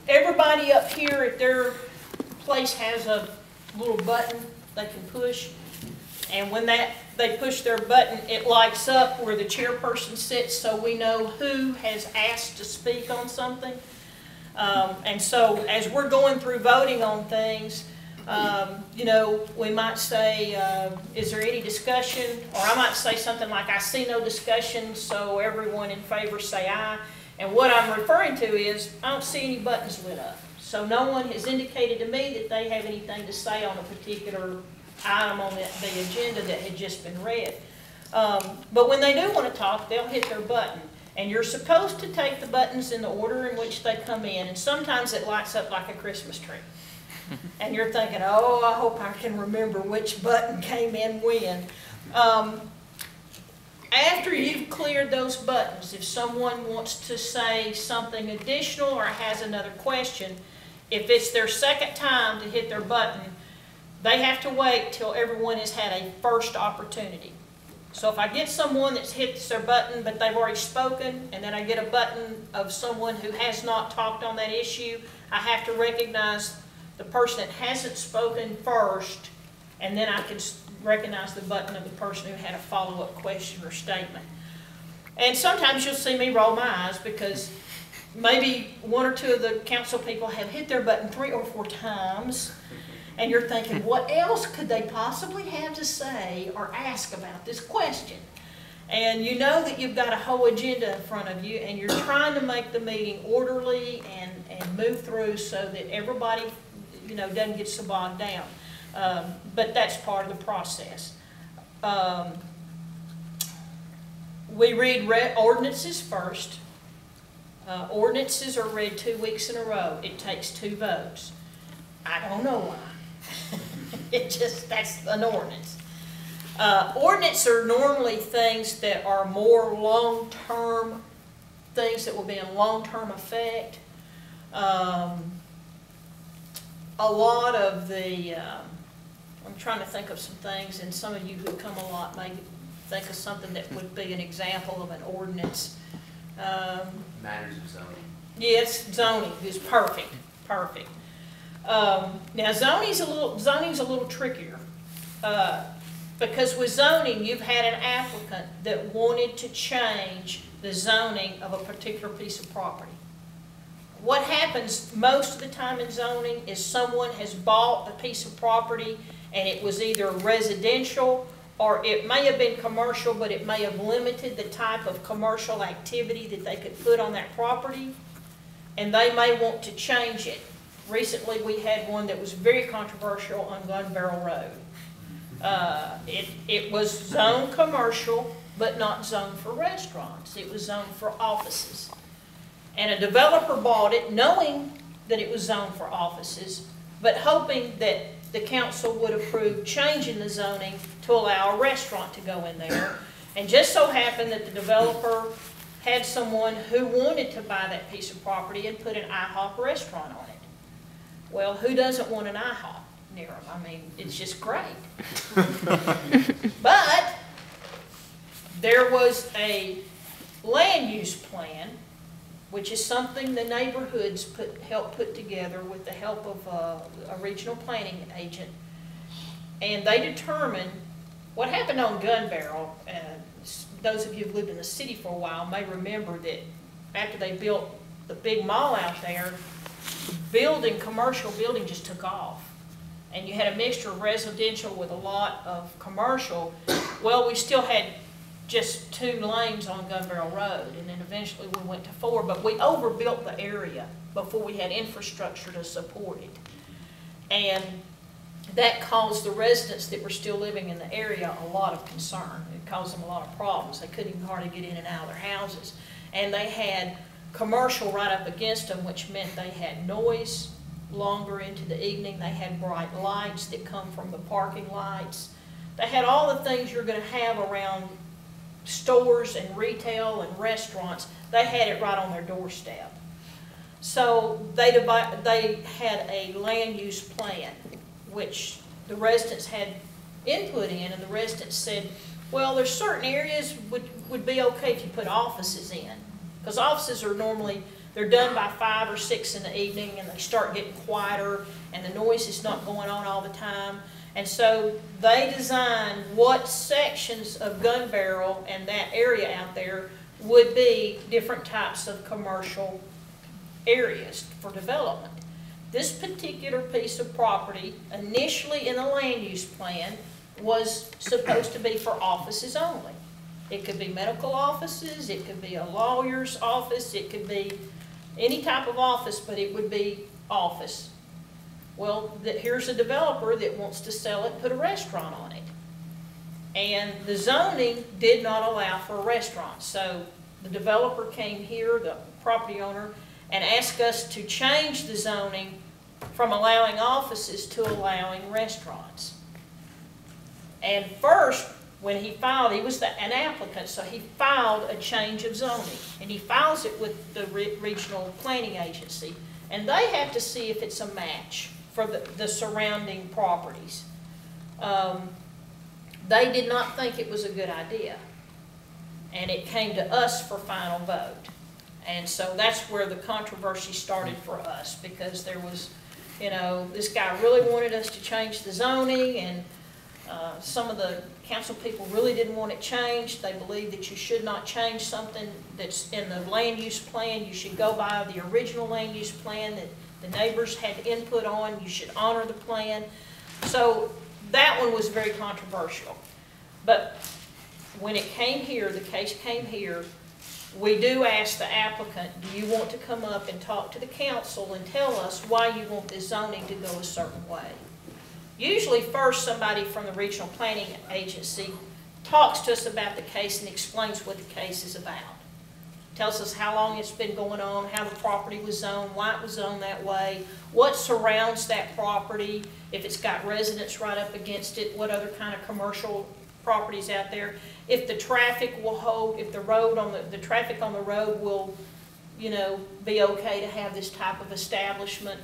Everybody up here at their place has a little button they can push, and when they push their button, it lights up where the chairperson sits, so we know who has asked to speak on something. And so as we're going through voting on things, you know, we might say, is there any discussion? Or I might say something like, I see no discussion, so everyone in favor say aye. And what I'm referring to is, I don't see any buttons lit up. So no one has indicated to me that they have anything to say on a particular item on the agenda that had just been read. But when they do want to talk, they'll hit their button. And you're supposed to take the buttons in the order in which they come in. And sometimes it lights up like a Christmas tree. And you're thinking, oh, I hope I can remember which button came in when. After you've cleared those buttons, if someone wants to say something additional or has another question, if it's their second time to hit their button, they have to wait till everyone has had a first opportunity. So if I get someone that's hit their button but they've already spoken, and then I get a button of someone who has not talked on that issue, I have to recognize the person that hasn't spoken first, and then I can recognize the button of the person who had a follow-up question or statement. And sometimes you'll see me roll my eyes because maybe one or two of the council people have hit their button 3 or 4 times, and you're thinking, what else could they possibly have to say or ask about this question? And you know that you've got a whole agenda in front of you, and you're trying to make the meeting orderly and move through so that everybody, you know, doesn't get so bogged down. But that's part of the process. We read ordinances first. Ordinances are read 2 weeks in a row. It takes 2 votes. I don't know why. That's an ordinance. Ordinances are normally things that are more long-term, things that will be in long-term effect. A lot of the, I'm trying to think of some things, and some of you who come a lot may think of something that would be an example of an ordinance. Matters of zoning. Yes, zoning is perfect, perfect. Now zoning's a little trickier, because with zoning you've had an applicant that wanted to change the zoning of a particular piece of property. What happens most of the time in zoning is someone has bought a piece of property and it was either residential or it may have been commercial, but it may have limited the type of commercial activity that they could put on that property, and they may want to change it. Recently we had one that was very controversial on Gun Barrel Road. It was zoned commercial, but not zoned for restaurants. It was zoned for offices. And a developer bought it knowing that it was zoned for offices, but hoping that the council would approve changing the zoning to allow a restaurant to go in there. And just so happened that the developer had someone who wanted to buy that piece of property and put an IHOP restaurant on it. Well, who doesn't want an IHOP near them? I mean, it's just great. But there was a land use plan, which is something the neighborhoods helped put together with the help of a regional planning agent. And they determined what happened on Gun Barrel. Those of you who've lived in the city for a while may remember that after they built the big mall out there, commercial building just took off. And you had a mixture of residential with a lot of commercial. Well, we still had just 2 lanes on Gun Barrel Road, and then eventually we went to 4, but we overbuilt the area before we had infrastructure to support it. And that caused the residents that were still living in the area a lot of concern. It caused them a lot of problems. They couldn't even hardly get in and out of their houses. And they had commercial right up against them, which meant they had noise longer into the evening. They had bright lights that come from the parking lights. They had all the things you're going to have around stores and retail and restaurants. They had it right on their doorstep. So they had a land use plan, which the residents had input in, and the residents said, well, there's certain areas would be okay if you put offices in, because offices are normally they're done by 5 or 6 in the evening, and they start getting quieter, and the noise is not going on all the time. And so they designed what sections of Gun Barrel and that area out there would be different types of commercial areas for development. This particular piece of property, initially in the land use plan, was supposed to be for offices only. It could be medical offices, it could be a lawyer's office, it could be any type of office, but it would be office. Well, here's a developer that wants to sell it, put a restaurant on it. And the zoning did not allow for a restaurant. So the developer came here, the property owner, and asked us to change the zoning from allowing offices to allowing restaurants. And first, when he filed, he was an applicant, so he filed a change of zoning. And he files it with the regional planning agency. And they have to see if it's a match for the surrounding properties. They did not think it was a good idea. And it came to us for final vote. And so that's where the controversy started for us, because there was, you know, this guy really wanted us to change the zoning, and some of the council people really didn't want it changed. They believed that you should not change something that's in the land use plan. You should go by the original land use plan that the neighbors had input on. You should honor the plan. So that one was very controversial. But when it came here, the case came here, we do ask the applicant, do you want to come up and talk to the council and tell us why you want this zoning to go a certain way? Usually first somebody from the regional planning agency talks to us about the case and explains what the case is about. Tells us how long it's been going on, how the property was zoned, why it was zoned that way, what surrounds that property, if it's got residents right up against it, what other kind of commercial properties out there, if the traffic will hold, if the road on the traffic on the road will, you know, be okay to have this type of establishment.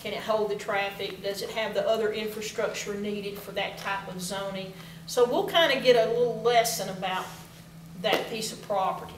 Can it hold the traffic? Does it have the other infrastructure needed for that type of zoning? So we'll kind of get a little lesson about that piece of property.